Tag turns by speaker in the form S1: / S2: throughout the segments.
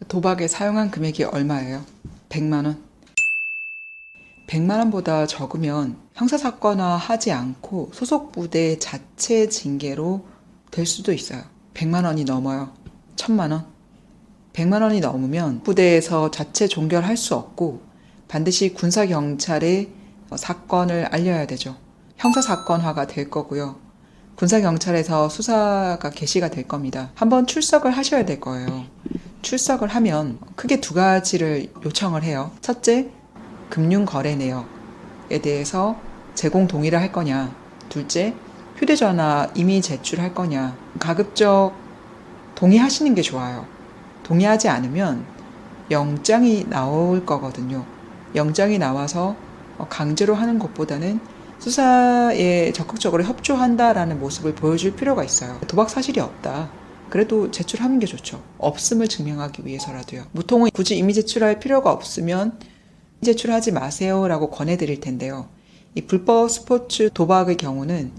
S1: 도박에 사용한 금액이 얼마예요? 100만 원. 100만 원보다 적으면 형사사건화하지 않고 소속 부대 자체 징계로 될 수도 있어요. 100만 원이 넘어요. 1000만 원. 100만 원이 넘으면 부대에서 자체 종결할 수 없고 반드시 군사경찰에 사건을 알려야 되죠. 형사사건화가 될 거고요. 군사경찰에서 수사가 개시가 될 겁니다. 한번 출석을 하셔야 될 거예요. 출석을 하면 크게 두 가지를 요청을 해요. 첫째, 금융거래 내역에 대해서 제공 동의를 할 거냐. 둘째, 휴대전화 이미 제출할 거냐. 가급적 동의하시는 게 좋아요. 동의하지 않으면 영장이 나올 거거든요. 영장이 나와서 강제로 하는 것보다는 수사에 적극적으로 협조한다라는 모습을 보여줄 필요가 있어요. 도박 사실이 없다. 그래도 제출하는 게 좋죠. 없음을 증명하기 위해서라도요. 보통은 굳이 이미 제출할 필요가 없으면 제출하지 마세요라고 권해드릴 텐데요. 이 불법 스포츠 도박의 경우는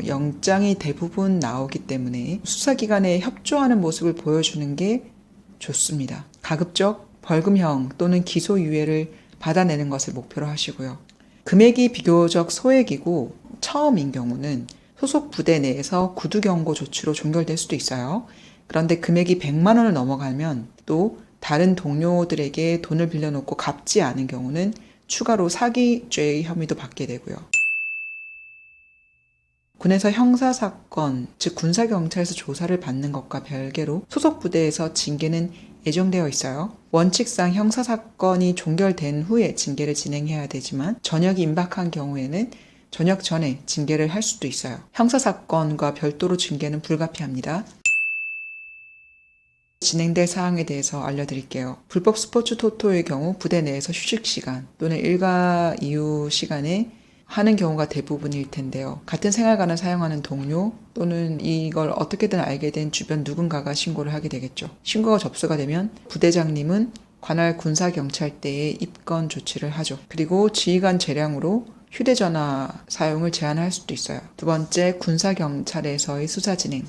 S1: 영장이 대부분 나오기 때문에 수사기관에 협조하는 모습을 보여주는 게 좋습니다. 가급적 벌금형 또는 기소유예를 받아내는 것을 목표로 하시고요. 금액이 비교적 소액이고 처음인 경우는 소속 부대 내에서 구두경고 조치로 종결될 수도 있어요. 그런데 금액이 100만 원을 넘어가면 또 다른 동료들에게 돈을 빌려놓고 갚지 않은 경우는 추가로 사기죄의 혐의도 받게 되고요. 군에서 형사사건, 즉 군사경찰에서 조사를 받는 것과 별개로 소속 부대에서 징계는 예정되어 있어요. 원칙상 형사사건이 종결된 후에 징계를 진행해야 되지만 전역이 임박한 경우에는 전역 전에 징계를 할 수도 있어요. 형사사건과 별도로 징계는 불가피합니다. 진행될 사항에 대해서 알려드릴게요. 불법 스포츠 토토의 경우 부대 내에서 휴식시간 또는 일과 이후 시간에 하는 경우가 대부분일 텐데요. 같은 생활관을 사용하는 동료 또는 이걸 어떻게든 알게 된 주변 누군가가 신고를 하게 되겠죠. 신고가 접수가 되면 부대장님은 관할 군사경찰대에 입건 조치를 하죠. 그리고 지휘관 재량으로 휴대전화 사용을 제한할 수도 있어요. 두 번째, 군사경찰에서의 수사 진행,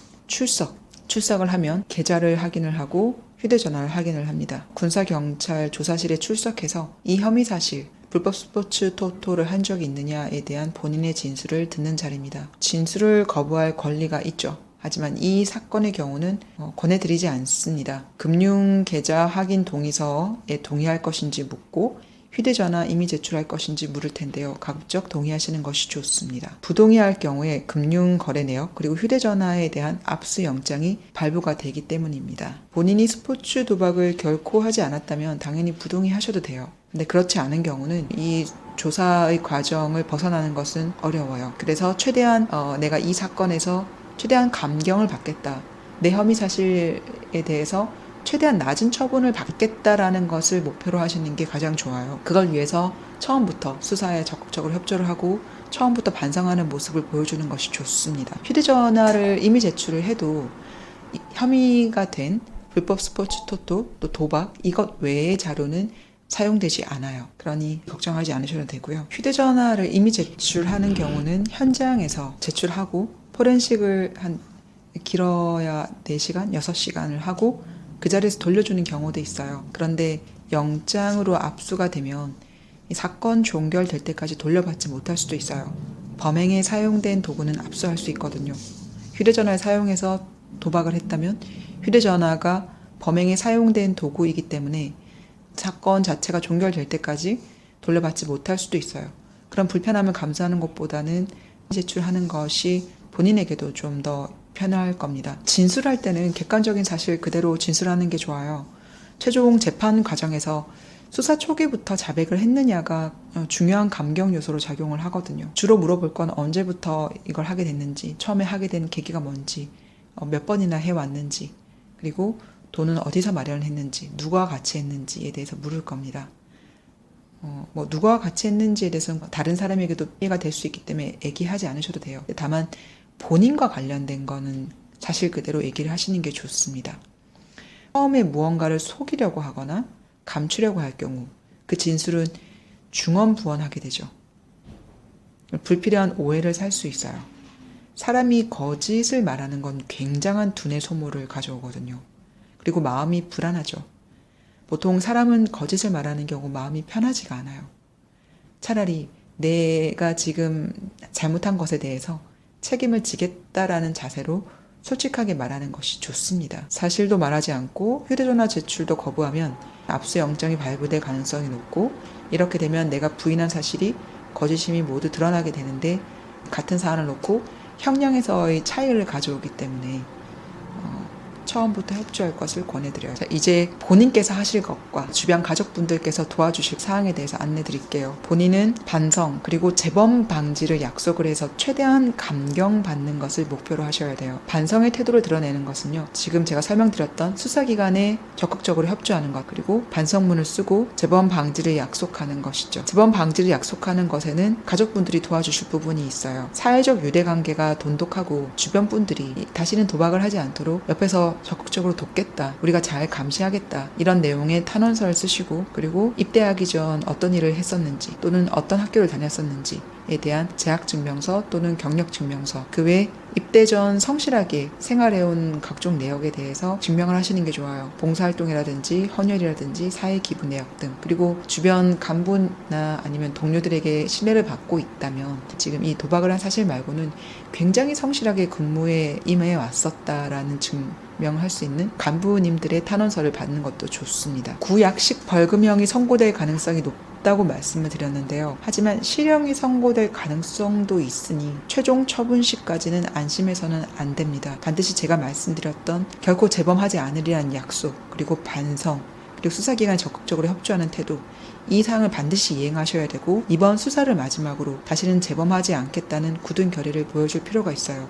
S1: 출석을 하면 계좌를 확인을 하고 휴대전화를 확인을 합니다. 군사경찰 조사실에 출석해서 이 혐의 사실, 불법 스포츠 토토를 한 적이 있느냐에 대한 본인의 진술을 듣는 자리입니다. 진술을 거부할 권리가 있죠. 하지만 이 사건의 경우는 권해드리지 않습니다. 금융계좌 확인 동의서에 동의할 것인지 묻고 휴대전화 이미 제출할 것인지 물을 텐데요. 가급적 동의하시는 것이 좋습니다. 부동의할 경우에 금융거래 내역 그리고 휴대전화에 대한 압수영장이 발부가 되기 때문입니다. 본인이 스포츠 도박을 결코 하지 않았다면 당연히 부동의하셔도 돼요. 근데 그렇지 않은 경우는 이 조사의 과정을 벗어나는 것은 어려워요. 그래서 최대한 내가 이 사건에서 최대한 감경을 받겠다. 내 혐의 사실에 대해서 최대한 낮은 처분을 받겠다라는 것을 목표로 하시는 게 가장 좋아요. 그걸 위해서 처음부터 수사에 적극적으로 협조를 하고 처음부터 반성하는 모습을 보여주는 것이 좋습니다. 휴대전화를 이미 제출을 해도 혐의가 된 불법 스포츠 토토, 또 도박 이것 외의 자료는 사용되지 않아요. 그러니 걱정하지 않으셔도 되고요. 휴대전화를 이미 제출하는 경우는 현장에서 제출하고 포렌식을 길어야 4시간, 6시간을 하고 그 자리에서 돌려주는 경우도 있어요. 그런데 영장으로 압수가 되면 이 사건 종결될 때까지 돌려받지 못할 수도 있어요. 범행에 사용된 도구는 압수할 수 있거든요. 휴대전화를 사용해서 도박을 했다면 휴대전화가 범행에 사용된 도구이기 때문에 사건 자체가 종결될 때까지 돌려받지 못할 수도 있어요. 그런 불편함을 감수하는 것보다는 제출하는 것이 본인에게도 좀 더 편할 겁니다. 진술할 때는 객관적인 사실 그대로 진술하는 게 좋아요. 최종 재판 과정에서 수사 초기부터 자백을 했느냐가 중요한 감경 요소로 작용을 하거든요. 주로 물어볼 건 언제부터 이걸 하게 됐는지, 처음에 하게 된 계기가 뭔지, 몇 번이나 해왔는지, 그리고 돈은 어디서 마련했는지, 누구와 같이 했는지에 대해서 물을 겁니다. 누구와 같이 했는지에 대해서는 다른 사람에게도 피해가 될 수 있기 때문에 얘기하지 않으셔도 돼요. 다만 본인과 관련된 거는 사실 그대로 얘기를 하시는 게 좋습니다. 처음에 무언가를 속이려고 하거나 감추려고 할 경우 그 진술은 중언부언하게 되죠. 불필요한 오해를 살 수 있어요. 사람이 거짓을 말하는 건 굉장한 두뇌 소모를 가져오거든요. 그리고 마음이 불안하죠. 보통 사람은 거짓을 말하는 경우 마음이 편하지가 않아요. 차라리 내가 지금 잘못한 것에 대해서 책임을 지겠다라는 자세로 솔직하게 말하는 것이 좋습니다. 사실도 말하지 않고 휴대전화 제출도 거부하면 압수영장이 발부될 가능성이 높고, 이렇게 되면 내가 부인한 사실이 거짓임이 모두 드러나게 되는데, 같은 사안을 놓고 형량에서의 차이를 가져오기 때문에 처음부터 협조할 것을 권해드려요. 자, 이제 본인께서 하실 것과 주변 가족분들께서 도와주실 사항에 대해서 안내드릴게요. 본인은 반성 그리고 재범 방지를 약속을 해서 최대한 감경받는 것을 목표로 하셔야 돼요. 반성의 태도를 드러내는 것은요, 지금 제가 설명드렸던 수사기관에 적극적으로 협조하는 것, 그리고 반성문을 쓰고 재범 방지를 약속하는 것이죠. 재범 방지를 약속하는 것에는 가족분들이 도와주실 부분이 있어요. 사회적 유대관계가 돈독하고 주변 분들이 다시는 도박을 하지 않도록 옆에서 적극적으로 돕겠다, 우리가 잘 감시하겠다, 이런 내용의 탄원서를 쓰시고, 그리고 입대하기 전 어떤 일을 했었는지 또는 어떤 학교를 다녔었는지에 대한 재학증명서 또는 경력증명서, 그 외 입대 전 성실하게 생활해온 각종 내역에 대해서 증명을 하시는 게 좋아요. 봉사활동이라든지 헌혈이라든지 사회기부 내역 등. 그리고 주변 간부나 아니면 동료들에게 신뢰를 받고 있다면 지금 이 도박을 한 사실 말고는 굉장히 성실하게 근무에 임해 왔었다라는 증명할 수 있는 간부님들의 탄원서를 받는 것도 좋습니다. 구약식 벌금형이 선고될 가능성이 높다고 말씀을 드렸는데요. 하지만 실형이 선고될 가능성도 있으니 최종 처분 시까지는 안심해서는 안 됩니다. 반드시 제가 말씀드렸던 결코 재범하지 않으리라는 약속, 그리고 반성, 그리고 수사기관에 적극적으로 협조하는 태도, 이 사항을 반드시 이행하셔야 되고, 이번 수사를 마지막으로 다시는 재범하지 않겠다는 굳은 결의를 보여줄 필요가 있어요.